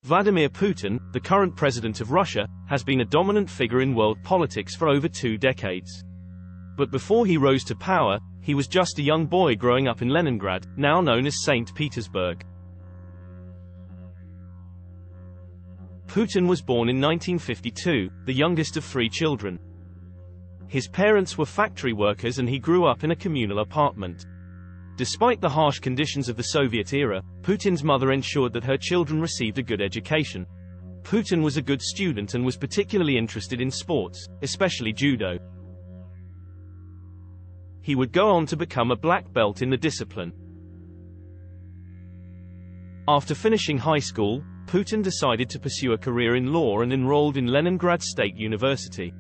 Vladimir Putin, the current president of Russia, has been a dominant figure in world politics for over 2 decades. But before he rose to power, he was just a young boy growing up in Leningrad, now known as St. Petersburg. Putin was born in 1952, the youngest of 3 children. His parents were factory workers and he grew up in a communal apartment. Despite the harsh conditions of the Soviet era, Putin's mother ensured that her children received a good education. Putin was a good student and was particularly interested in sports, especially judo. He would go on to become a black belt in the discipline. After finishing high school, Putin decided to pursue a career in law and enrolled in Leningrad State University.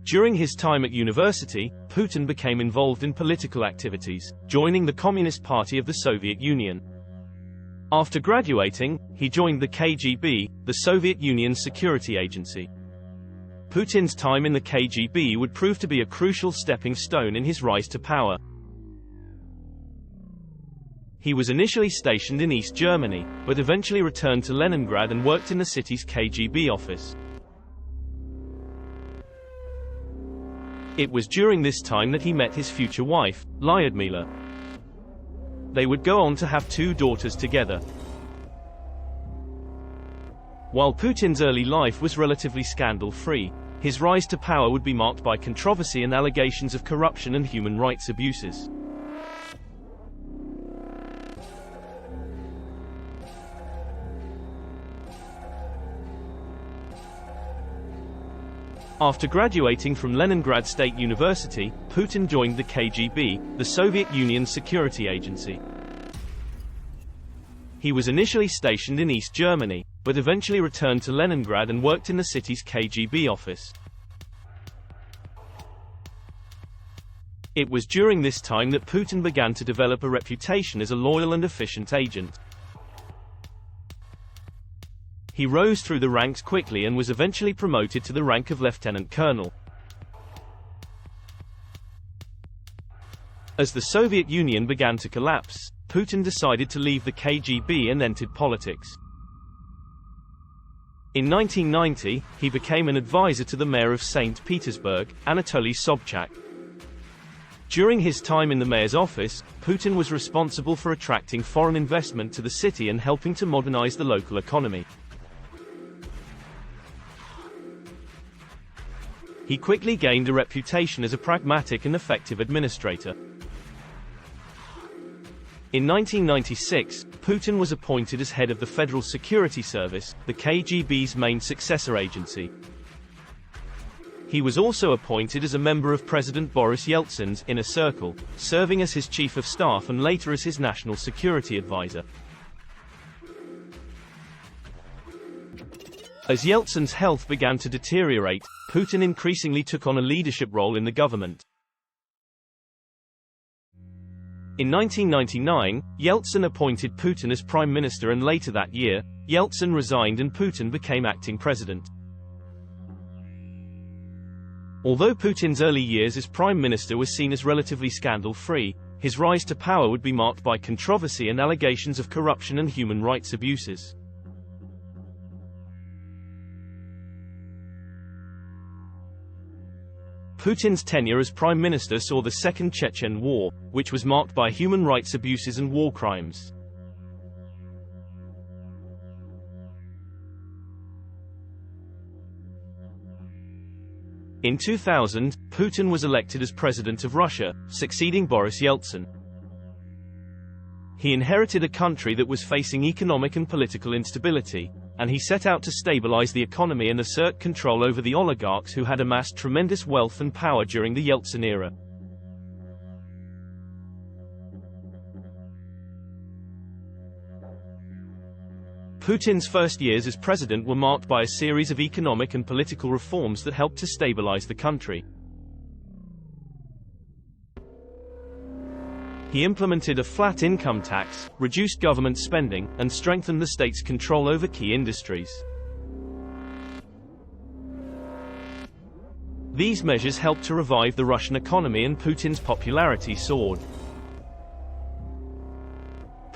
During his time at university, Putin became involved in political activities, joining the Communist Party of the Soviet Union. After graduating, he joined the KGB, the Soviet Union's security agency. Putin's time in the KGB would prove to be a crucial stepping stone in his rise to power. He was initially stationed in East Germany, but eventually returned to Leningrad and worked in the city's KGB office. It was during this time that he met his future wife, Lyudmila. They would go on to have 2 daughters together. While Putin's early life was relatively scandal-free, his rise to power would be marked by controversy and allegations of corruption and human rights abuses. After graduating from Leningrad State University, Putin joined the KGB, the Soviet Union's security agency. He was initially stationed in East Germany, but eventually returned to Leningrad and worked in the city's KGB office. It was during this time that Putin began to develop a reputation as a loyal and efficient agent. He rose through the ranks quickly and was eventually promoted to the rank of lieutenant colonel. As the Soviet Union began to collapse, Putin decided to leave the KGB and entered politics. In 1990, he became an advisor to the mayor of St. Petersburg, Anatoly Sobchak. During his time in the mayor's office, Putin was responsible for attracting foreign investment to the city and helping to modernize the local economy. He quickly gained a reputation as a pragmatic and effective administrator. In 1996, Putin was appointed as head of the Federal Security Service, the KGB's main successor agency. He was also appointed as a member of President Boris Yeltsin's inner circle, serving as his chief of staff and later as his national security advisor. As Yeltsin's health began to deteriorate, Putin increasingly took on a leadership role in the government. In 1999, Yeltsin appointed Putin as prime minister and later that year, Yeltsin resigned and Putin became acting president. Although Putin's early years as prime minister were seen as relatively scandal-free, his rise to power would be marked by controversy and allegations of corruption and human rights abuses. Putin's tenure as prime minister saw the Second Chechen War, which was marked by human rights abuses and war crimes. In 2000, Putin was elected as president of Russia, succeeding Boris Yeltsin. He inherited a country that was facing economic and political instability, and he set out to stabilize the economy and assert control over the oligarchs who had amassed tremendous wealth and power during the Yeltsin era. Putin's first years as president were marked by a series of economic and political reforms that helped to stabilize the country. He implemented a flat income tax, reduced government spending, and strengthened the state's control over key industries. These measures helped to revive the Russian economy and Putin's popularity soared.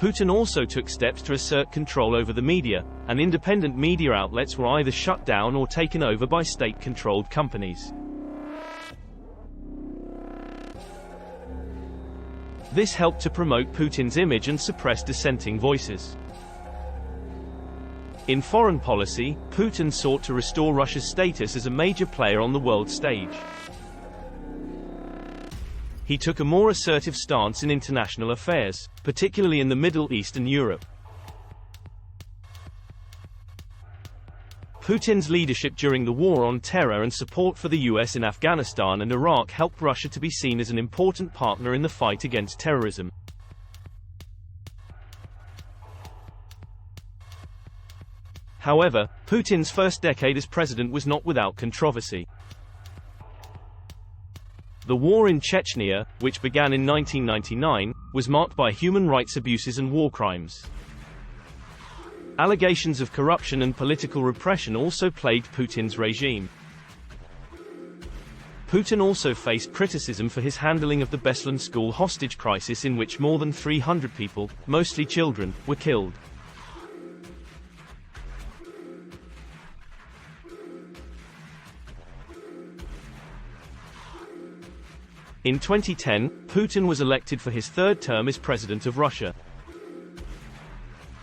Putin also took steps to assert control over the media, and independent media outlets were either shut down or taken over by state-controlled companies. This helped to promote Putin's image and suppress dissenting voices. In foreign policy, Putin sought to restore Russia's status as a major player on the world stage. He took a more assertive stance in international affairs, particularly in the Middle East and Europe. Putin's leadership during the war on terror and support for the US in Afghanistan and Iraq helped Russia to be seen as an important partner in the fight against terrorism. However, Putin's first decade as president was not without controversy. The war in Chechnya, which began in 1999, was marked by human rights abuses and war crimes. Allegations of corruption and political repression also plagued Putin's regime. Putin also faced criticism for his handling of the Beslan school hostage crisis, in which more than 300 people, mostly children, were killed. In 2010, Putin was elected for his third term as president of Russia.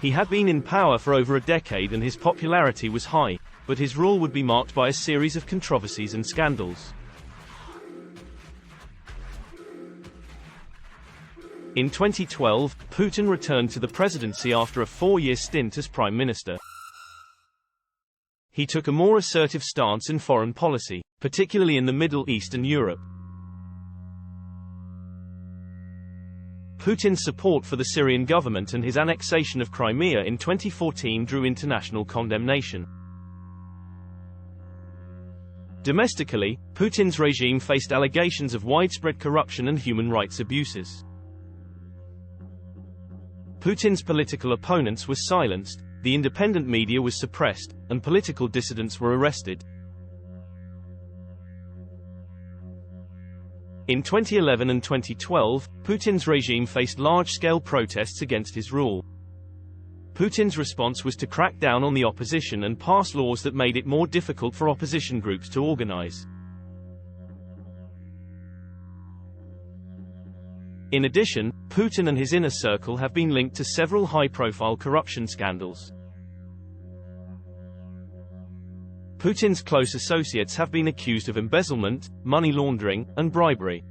He had been in power for over a decade and his popularity was high, but his rule would be marked by a series of controversies and scandals. In 2012, Putin returned to the presidency after a 4-year stint as prime minister. He took a more assertive stance in foreign policy, particularly in the Middle East and Europe. Putin's support for the Syrian government and his annexation of Crimea in 2014 drew international condemnation. Domestically, Putin's regime faced allegations of widespread corruption and human rights abuses. Putin's political opponents were silenced, the independent media was suppressed, and political dissidents were arrested. In 2011 and 2012, Putin's regime faced large-scale protests against his rule. Putin's response was to crack down on the opposition and pass laws that made it more difficult for opposition groups to organize. In addition, Putin and his inner circle have been linked to several high-profile corruption scandals. Putin's close associates have been accused of embezzlement, money laundering, and bribery.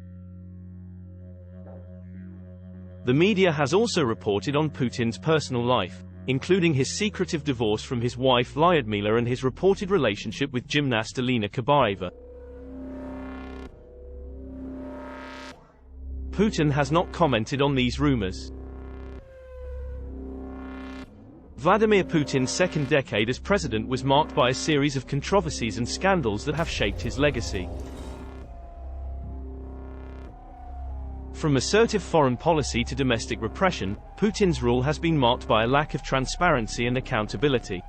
The media has also reported on Putin's personal life, including his secretive divorce from his wife Lyudmila and his reported relationship with gymnast Alina Kabaeva. Putin has not commented on these rumors. Vladimir Putin's second decade as president was marked by a series of controversies and scandals that have shaped his legacy. From assertive foreign policy to domestic repression, Putin's rule has been marked by a lack of transparency and accountability.